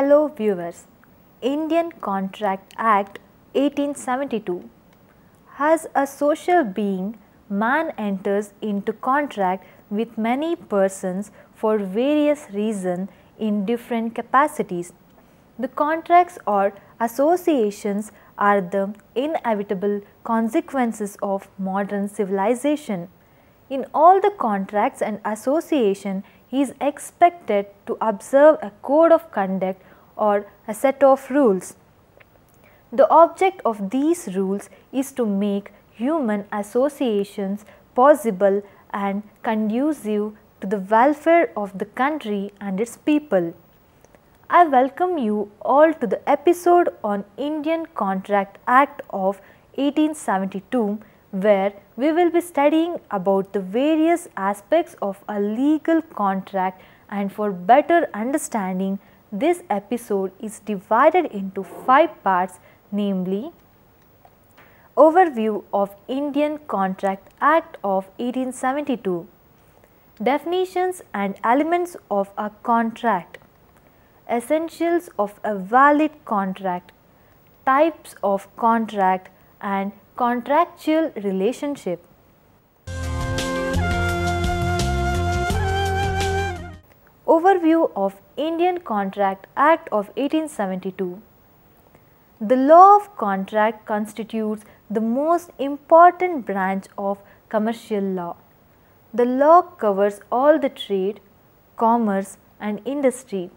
Hello viewers, Indian Contract Act 1872. As a social being, man enters into contract with many persons for various reasons in different capacities. The contracts or associations are the inevitable consequences of modern civilization. In all the contracts and association, he is expected to observe a code of conduct or a set of rules. The object of these rules is to make human associations possible and conducive to the welfare of the country and its people. I welcome you all to the episode on Indian Contract Act of 1872, where we will be studying about the various aspects of a legal contract, and for better understanding, this episode is divided into 5 parts, namely Overview of Indian Contract Act of 1872, Definitions and Elements of a Contract, Essentials of a Valid Contract, Types of Contract and Contractual Relationship. Overview of Indian Contract Act of 1872. The law of contract constitutes the most important branch of commercial law. The law covers all the trade, commerce and industry.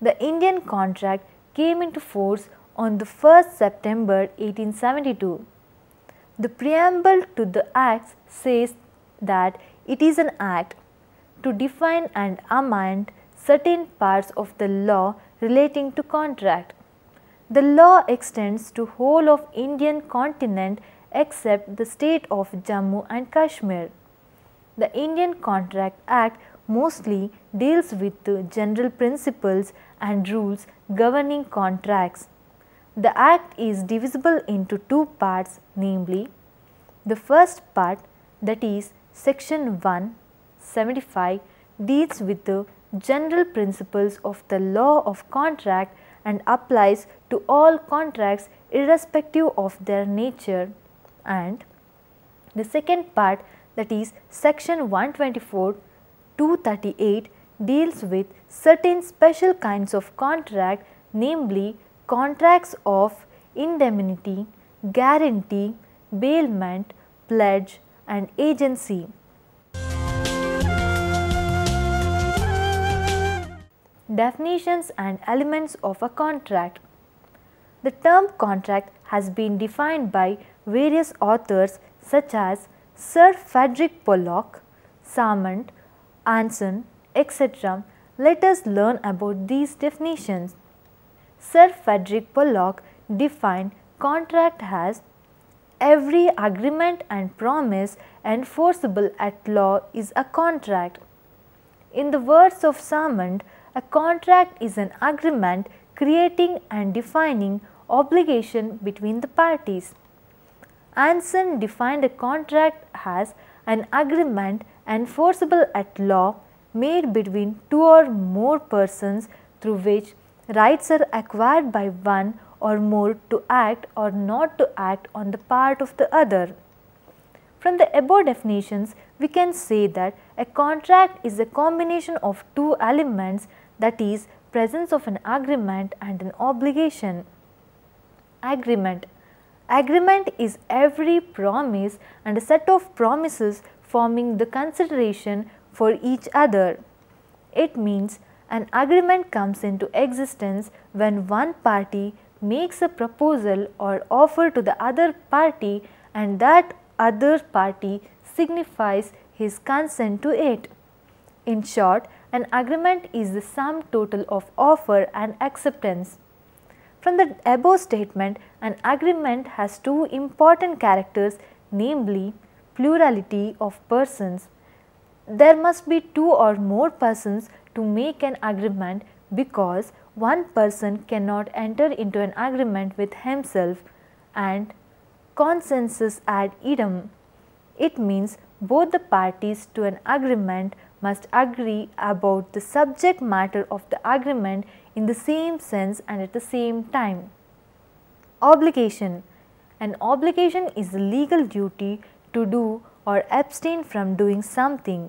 The Indian contract came into force on the 1st September 1872. The preamble to the Act says that it is an act to define and amend certain parts of the law relating to contract. The law extends to whole of Indian continent except the state of Jammu and Kashmir. The Indian Contract Act mostly deals with the general principles and rules governing contracts. The Act is divisible into 2 parts, namely, the first part, that is Section 175, deals with the general principles of the law of contract and applies to all contracts irrespective of their nature, and the second part, that is Section 124 238, deals with certain special kinds of contract, namely contracts of indemnity, guarantee, bailment, pledge and agency. Definitions and elements of a contract. The term contract has been defined by various authors such as Sir Fredrick Pollock, Salmond, Anson, etc. Let us learn about these definitions. Sir Fredrick Pollock defined contract as every agreement and promise enforceable at law is a contract. In the words of Salmond, a contract is an agreement creating and defining obligation between the parties. Anson defined a contract as an agreement enforceable at law made between 2 or more persons through which rights are acquired by one or more to act or not to act on the part of the other. From the above definitions, we can say that a contract is a combination of 2 elements, that is, presence of an agreement and an obligation. Agreement. Agreement is every promise and a set of promises forming the consideration for each other. It means an agreement comes into existence when one party makes a proposal or offer to the other party and that other party signifies his consent to it. In short, an agreement is the sum total of offer and acceptance. From the above statement, an agreement has 2 important characters, namely plurality of persons. There must be 2 or more persons to make an agreement because one person cannot enter into an agreement with himself, and consensus ad idem. It means both the parties to an agreement must agree about the subject matter of the agreement in the same sense and at the same time. Obligation. An obligation is the legal duty to do or abstain from doing something.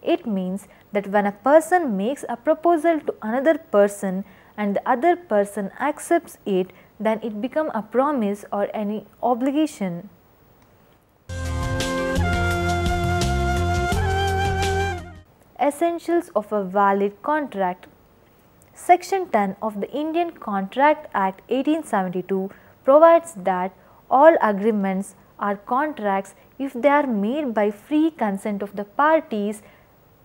It means that when a person makes a proposal to another person and the other person accepts it, then it becomes a promise or any obligation. Essentials of a valid contract. Section 10 of the Indian Contract Act 1872 provides that all agreements are contracts if they are made by free consent of the parties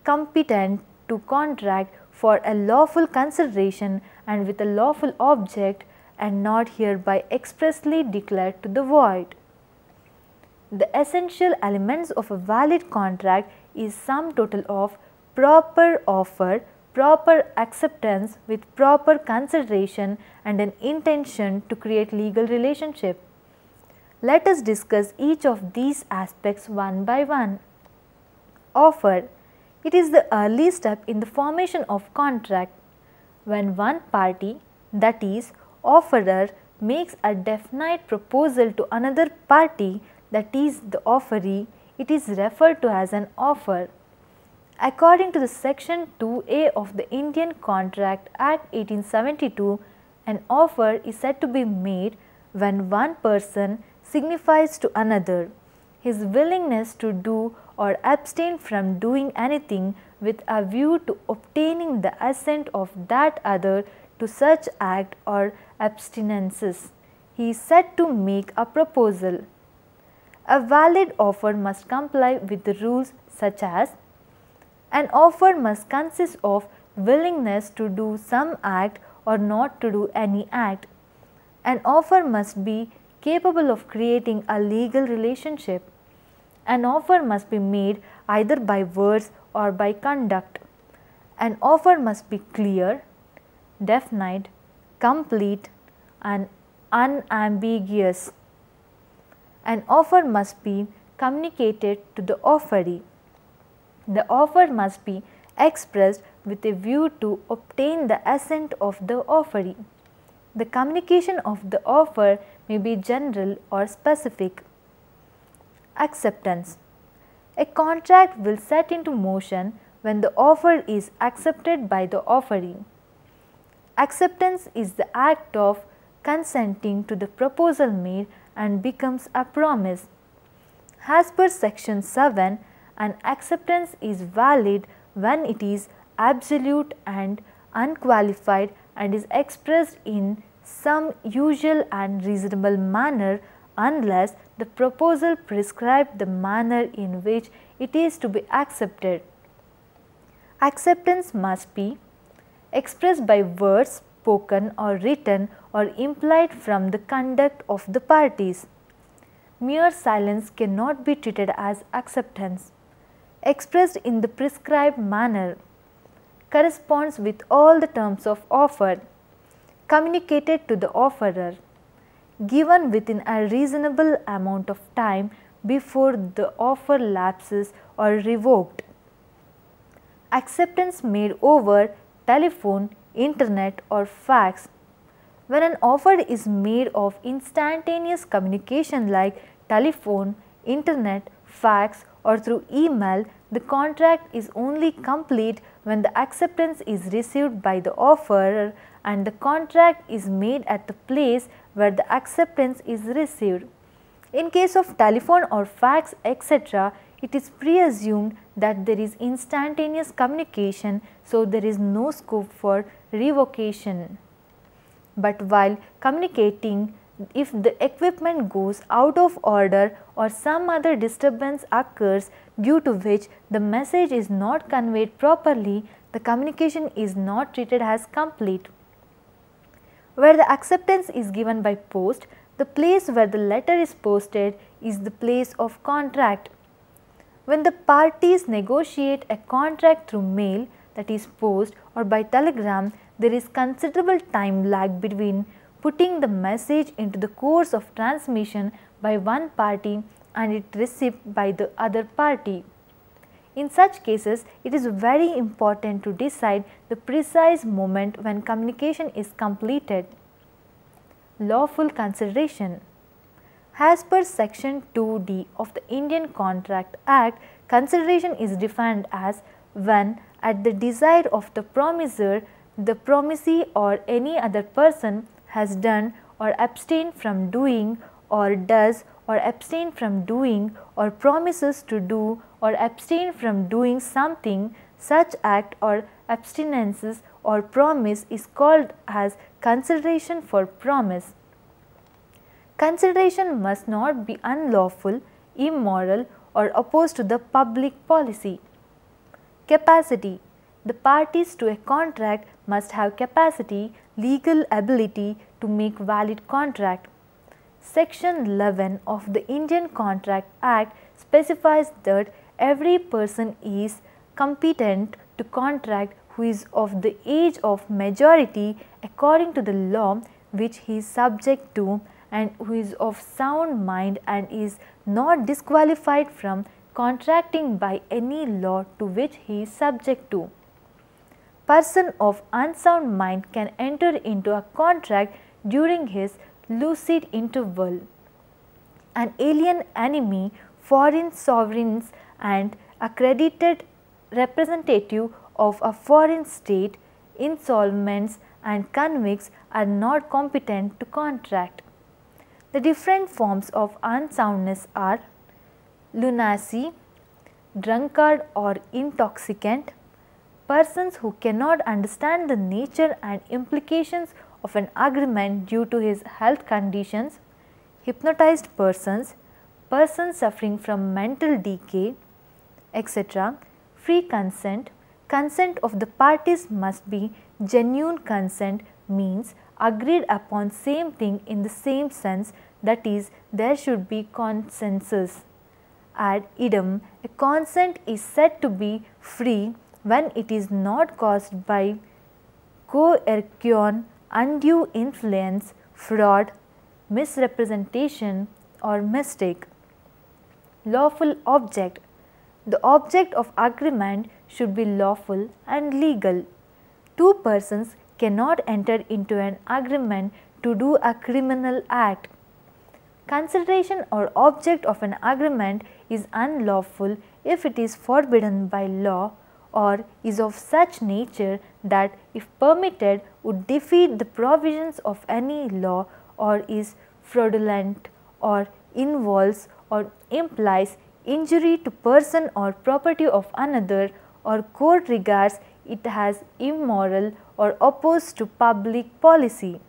competent to contract for a lawful consideration and with a lawful object and not hereby expressly declared to the void. The essential elements of a valid contract is sum total of proper offer, proper acceptance with proper consideration and an intention to create legal relationship. Let us discuss each of these aspects one by one. Offer. It is the early step in the formation of contract. When one party, that is, offerer, makes a definite proposal to another party, that is, the offeree, it is referred to as an offer. According to the Section 2A of the Indian Contract Act 1872, an offer is said to be made when one person signifies to another his willingness to do or abstain from doing anything with a view to obtaining the assent of that other to such act or abstinences. He is said to make a proposal. A valid offer must comply with the rules such as an offer must consist of willingness to do some act or not to do any act. An offer must be capable of creating a legal relationship. An offer must be made either by words or by conduct. An offer must be clear, definite, complete and unambiguous. An offer must be communicated to the offeree. The offer must be expressed with a view to obtain the assent of the offeree. The communication of the offer may be general or specific. Acceptance. A contract will set into motion when the offer is accepted by the offeree. Acceptance is the act of consenting to the proposal made and becomes a promise. As per Section 7, an acceptance is valid when it is absolute and unqualified and is expressed in some usual and reasonable manner unless the proposal prescribed the manner in which it is to be accepted. Acceptance must be expressed by words spoken or written or implied from the conduct of the parties. Mere silence cannot be treated as acceptance. Expressed in the prescribed manner, corresponds with all the terms of offer, communicated to the offerer, given within a reasonable amount of time before the offer lapses or revoked. Acceptance made over telephone, internet or fax. When an offer is made of instantaneous communication like telephone, internet, fax or through email, the contract is only complete when the acceptance is received by the offerer and the contract is made at the place where the acceptance is received. In case of telephone or fax etc., it is presumed that there is instantaneous communication, so there is no scope for revocation. But while communicating, if the equipment goes out of order or some other disturbance occurs due to which the message is not conveyed properly, the communication is not treated as complete. Where the acceptance is given by post, the place where the letter is posted is the place of contract. When the parties negotiate a contract through mail, that is post, or by telegram, there is considerable time lag between putting the message into the course of transmission by one party and its receipt by the other party. In such cases, it is very important to decide the precise moment when communication is completed. Lawful consideration. As per section 2D of the Indian Contract Act, consideration is defined as when, at the desire of the promisor, the promisee or any other person has done or abstained from doing or does or abstain from doing or promises to do or abstain from doing something, such act or abstinences or promise is called as consideration for promise. Consideration must not be unlawful, immoral or opposed to the public policy. Capacity. The parties to a contract must have capacity, legal ability to make valid contract. Section 11 of the Indian Contract Act specifies that every person is competent to contract who is of the age of majority according to the law which he is subject to, and who is of sound mind and is not disqualified from contracting by any law to which he is subject to. Person of unsound mind can enter into a contract during his lucid interval. An alien enemy, foreign sovereigns and accredited representative of a foreign state, insolvents and convicts are not competent to contract. The different forms of unsoundness are lunacy, drunkard or intoxicant, persons who cannot understand the nature and implications of an agreement due to his health conditions, hypnotized persons, persons suffering from mental decay, etc. Free consent. Consent of the parties must be genuine consent, means agreed upon same thing in the same sense, that is, there should be consensus. Ad idem, a consent is said to be free when it is not caused by coercion, undue influence, fraud, misrepresentation or mistake. Lawful object. The object of agreement should be lawful and legal. Two persons cannot enter into an agreement to do a criminal act. Consideration or object of an agreement is unlawful if it is forbidden by law or is of such nature that, if permitted, would defeat the provisions of any law, or is fraudulent or involves or implies injury to person or property of another, or court regards it as immoral or opposed to public policy.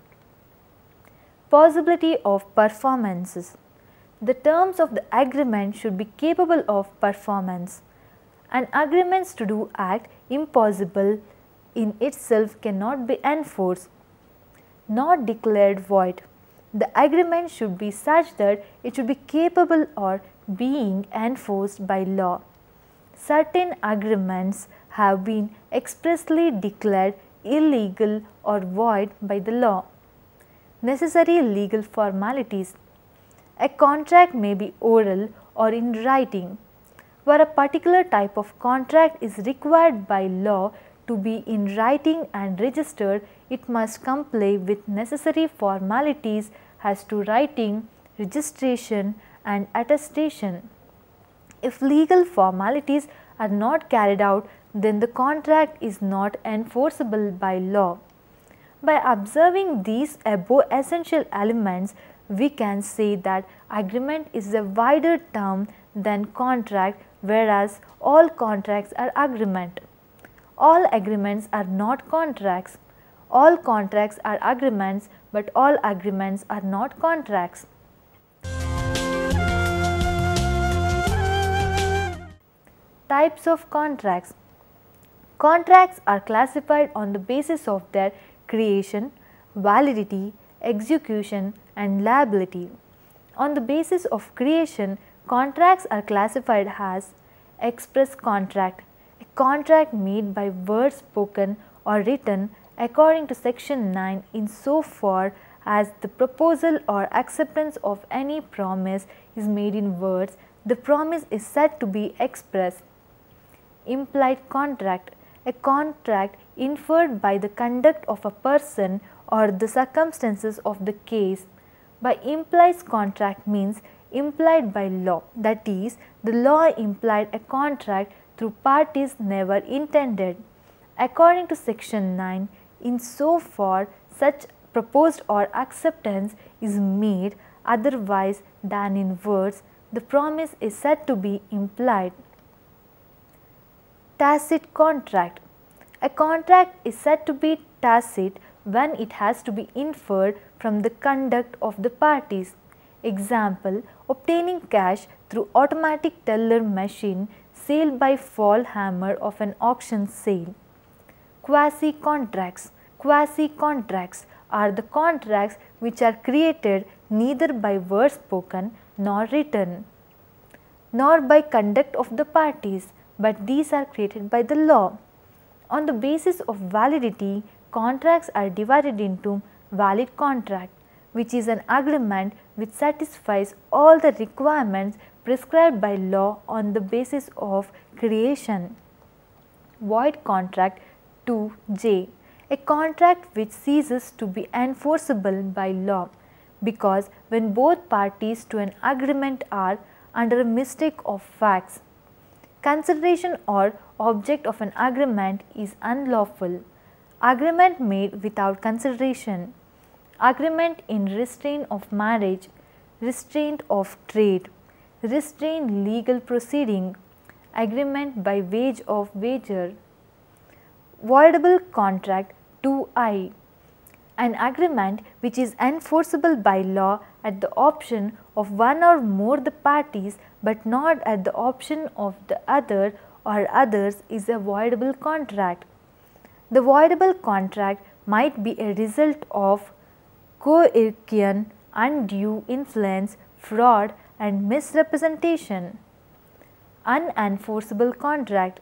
Possibility of performances. The terms of the agreement should be capable of performance. An agreement to do act impossible in itself cannot be enforced, not declared void. The agreement should be such that it should be capable of being enforced by law. Certain agreements have been expressly declared illegal or void by the law. Necessary legal formalities. A contract may be oral or in writing. Where a particular type of contract is required by law to be in writing and registered, it must comply with necessary formalities as to writing, registration and attestation. If legal formalities are not carried out, then the contract is not enforceable by law. By observing these above essential elements, we can say that agreement is a wider term than contract, whereas all contracts are agreement. All agreements are not contracts. All contracts are agreements, but all agreements are not contracts. Types of contracts. Contracts are classified on the basis of their creation, validity, execution and liability. On the basis of creation, contracts are classified as express contract, a contract made by words spoken or written according to section 9 in so far as the proposal or acceptance of any promise is made in words, the promise is said to be express. Implied contract, a contract inferred by the conduct of a person or the circumstances of the case. By implies contract means implied by law, that is, the law implied a contract through parties never intended. According to section 9, in so far such proposed or acceptance is made otherwise than in words, the promise is said to be implied. Tacit contract. A contract is said to be tacit when it has to be inferred from the conduct of the parties. Example, obtaining cash through automatic teller machine sale by fall hammer of an auction sale. Quasi-contracts. Quasi-contracts are the contracts which are created neither by words spoken nor written, nor by conduct of the parties, but these are created by the law. On the basis of validity, contracts are divided into valid contract, which is an agreement which satisfies all the requirements prescribed by law on the basis of creation. Void contract 2J, a contract which ceases to be enforceable by law, because when both parties to an agreement are under a mistake of facts, consideration or object of an agreement is unlawful. Agreement made without consideration. Agreement in restraint of marriage, restraint of trade, restraint legal proceeding, agreement by wage of wager. Voidable contract 2I, an agreement which is enforceable by law at the option of one or more the parties but not at the option of the other or others is a voidable contract. The voidable contract might be a result of coercion, undue influence, fraud and misrepresentation. Unenforceable contract,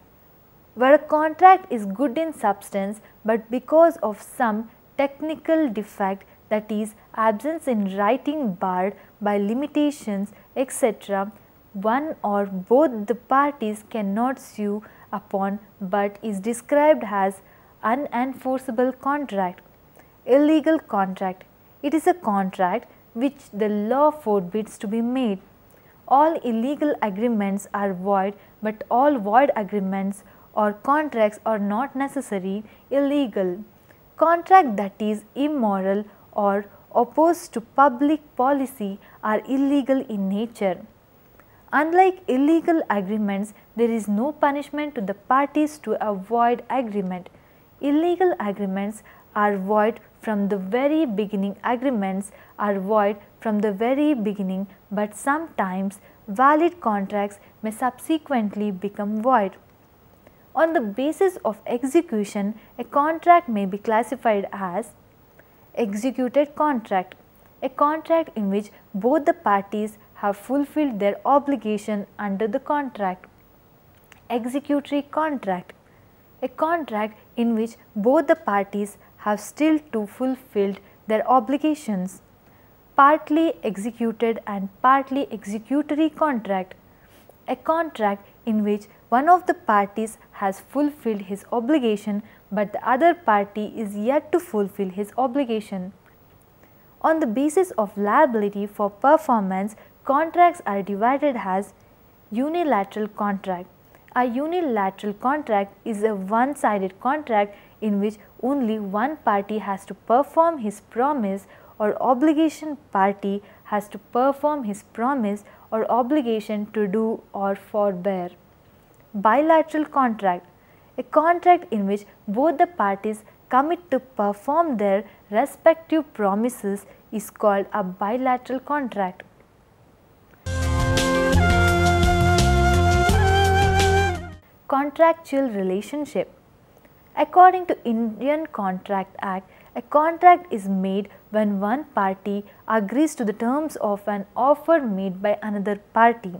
where a contract is good in substance but because of some technical defect, that is absence in writing barred by limitations etc., one or both the parties cannot sue upon but is described as unenforceable contract. Illegal contract, it is a contract which the law forbids to be made. All illegal agreements are void, but all void agreements or contracts are not necessarily illegal. Contract that is immoral or opposed to public policy are illegal in nature. Unlike illegal agreements, there is no punishment to the parties to a void agreement. Illegal agreements are void from the very beginning. Agreements are void from the very beginning, but sometimes valid contracts may subsequently become void. On the basis of execution, a contract may be classified as executed contract, a contract in which both the parties have fulfilled their obligation under the contract. Executory contract, a contract in which both the parties have still to fulfill their obligations. Partly executed and partly executory contract, a contract in which one of the parties has fulfilled his obligation but the other party is yet to fulfill his obligation. On the basis of liability for performance, contracts are divided as unilateral contract. A unilateral contract is a one-sided contract in which only one party has to perform his promise or obligation, party has to perform his promise or obligation to do or forbear. Bilateral contract, a contract in which both the parties commit to perform their respective promises is called a bilateral contract. Contractual relationship. According to Indian Contract Act, a contract is made when one party agrees to the terms of an offer made by another party.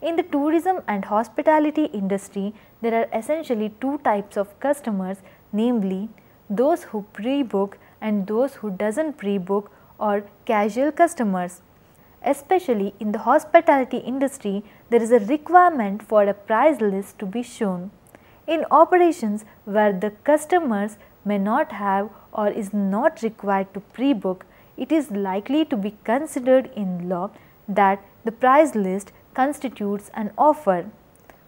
In the tourism and hospitality industry, there are essentially two types of customers, namely those who pre-book and those who doesn't pre-book or casual customers. Especially in the hospitality industry, there is a requirement for a price list to be shown. In operations where the customers may not have or is not required to pre-book, it is likely to be considered in law that the price list constitutes an offer.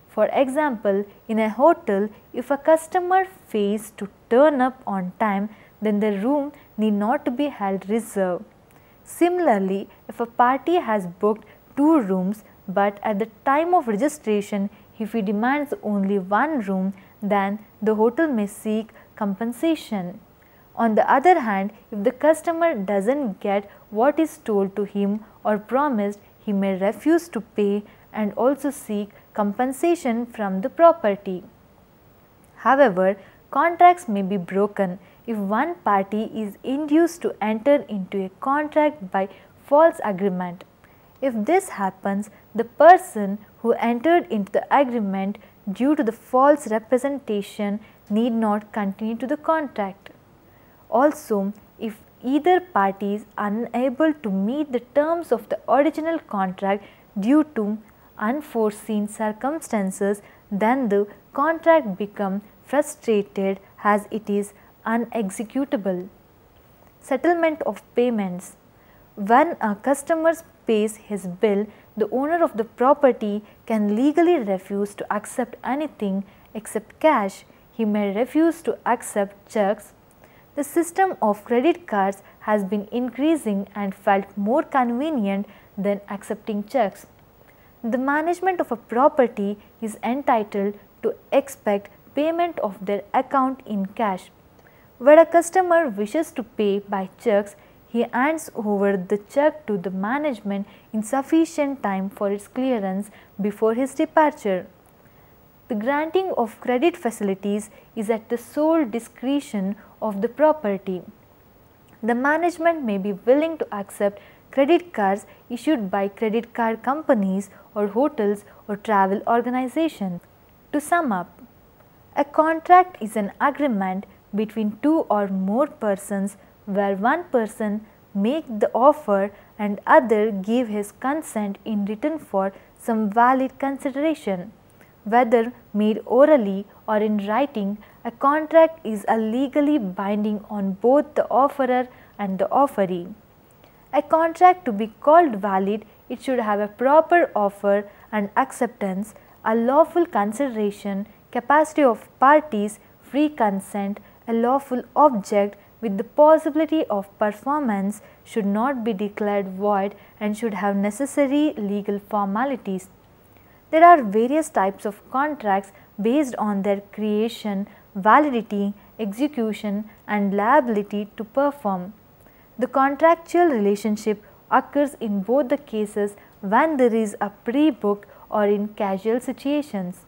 For example, in a hotel, if a customer fails to turn up on time, then the room need not be held reserved. Similarly, if a party has booked 2 rooms but at the time of registration if he demands only 1 room, then the hotel may seek compensation. On the other hand, if the customer does not get what is told to him or promised, he may refuse to pay and also seek compensation from the property. However, contracts may be broken if one party is induced to enter into a contract by false agreement. If this happens, the person who entered into the agreement due to the false representation need not continue to the contract. Also, if either party is unable to meet the terms of the original contract due to unforeseen circumstances, then the contract becomes frustrated as it is unexecutable. Settlement of payments. When a customer pays his bill, the owner of the property can legally refuse to accept anything except cash. He may refuse to accept checks. The system of credit cards has been increasing and felt more convenient than accepting checks. The management of a property is entitled to expect payment of their account in cash. Where a customer wishes to pay by checks, he hands over the check to the management in sufficient time for its clearance before his departure. The granting of credit facilities is at the sole discretion of the property. The management may be willing to accept credit cards issued by credit card companies or hotels or travel organizations. To sum up, a contract is an agreement between 2 or more persons where one person make the offer and other give his consent in return for some valid consideration. Whether made orally or in writing, a contract is legally binding on both the offerer and the offeree. A contract to be called valid, it should have a proper offer and acceptance, a lawful consideration, capacity of parties, free consent, a lawful object with the possibility of performance, should not be declared void and should have necessary legal formalities. There are various types of contracts based on their creation, validity, execution and liability to perform. The contractual relationship occurs in both the cases when there is a pre-book or in casual situations.